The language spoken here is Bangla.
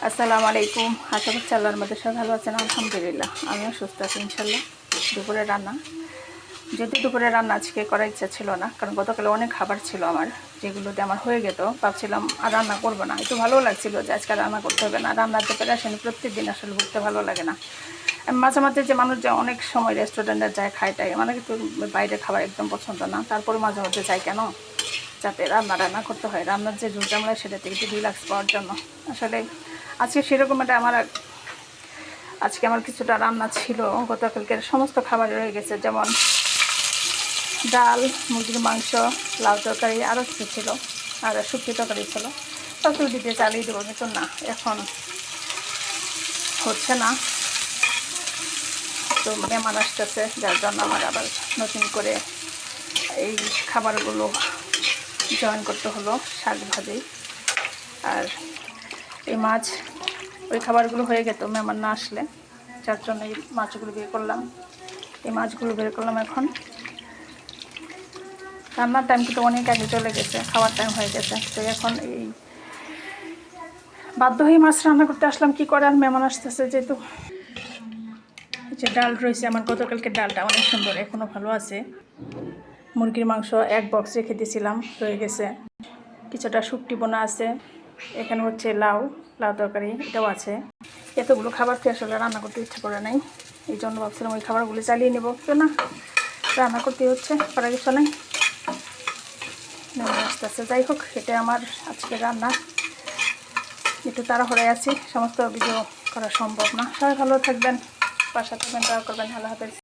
আসসালামু আলাইকুম। আশা করছি আল্লাহর মধ্যে সব ভালো আছেন। আলহামদুলিল্লাহ আমিও সুস্থ আছি ইনশাল্লাহ। দুপুরে রান্না, যদি দুপুরে রান্না আজকে করার ইচ্ছা ছিল না, কারণ গতকালে অনেক খাবার ছিল আমার, যেগুলোতে আমার হয়ে যেত। ভাবছিলাম আর রান্না করবো না, একটু ভালো লাগছিল যে আজকে রান্না করতে হবে না। রান্নাতে প্রেশানি প্রত্যেকদিন আসলে ভুগতে ভালো লাগে না। মাঝে মাঝে যে মানুষ যে অনেক সময় রেস্টুরেন্টে যায় খায়টাই, মানে কিন্তু বাইরের খাবার একদম পছন্দ না। তারপরে মাঝে মধ্যে যাই কেন, যাতে রান্না করতে হয়। রান্নার যে ঝুঁঝামেলা সেটা থেকে একটু রিল্যাক্স পাওয়ার জন্য। আসলে আজকে সেরকম একটা আজকে আমার কিছুটা রান্না ছিল। গতকালকের সমস্ত খাবার রয়ে গেছে, যেমন ডাল, মুরগির মাংস, লাউ তরকারি, আরও কিছু ছিল, আর শুক্তি তরকারি ছিল। সব দিতে চালিয়ে দেবো, কিন্তু না, এখন হচ্ছে না। তো মেহমান আসতেছে, যার জন্য আমার আবার নতুন করে এই খাবারগুলো জয়েন করতে হলো। শাক ভাজি আর এই মাছ, ওই খাবারগুলো হয়ে গেত মেহমান না আসলে, যার জন্য এই মাছগুলো বের করলাম। এই মাছগুলো বের করলাম। এখন রান্নার টাইম কিন্তু অনেক আগে চলে গেছে, খাওয়ার টাইম হয়ে গেছে। তো এখন এই বাধ্য হয়ে মাছ রান্না করতে আসলাম, কী করে, আর মেহমান আসতেছে যেহেতু। যে ডাল রয়েছে আমার, গতকালকে ডালটা অনেক সুন্দর, এখনও ভালো আছে। মুরগির মাংস এক বক্স রেখে দিয়েছিলাম, রয়ে গেছে। কিছুটা শুকটি বোনা আছে। এখানে হচ্ছে লাউ তরকারি, এটাও আছে। এতগুলো খাবার খেয়ে আসলে রান্না করতে ইচ্ছা করে নাই, এই জন্য ভাবছিলাম ওই খাবারগুলো চালিয়ে নেবো। তো না, রান্না করতে হচ্ছে, করার কিছু নেই। আস্তে আস্তে যাই হোক, এটা আমার আজকে রান্না। একটু তাড়াহুড়ায় আছি, সমস্ত ভিডিও করা সম্ভব না। সবাই ভালো থাকবেন, পাশে থাকবেন, দোয়া করবেন। আল্লাহ হাফেজ।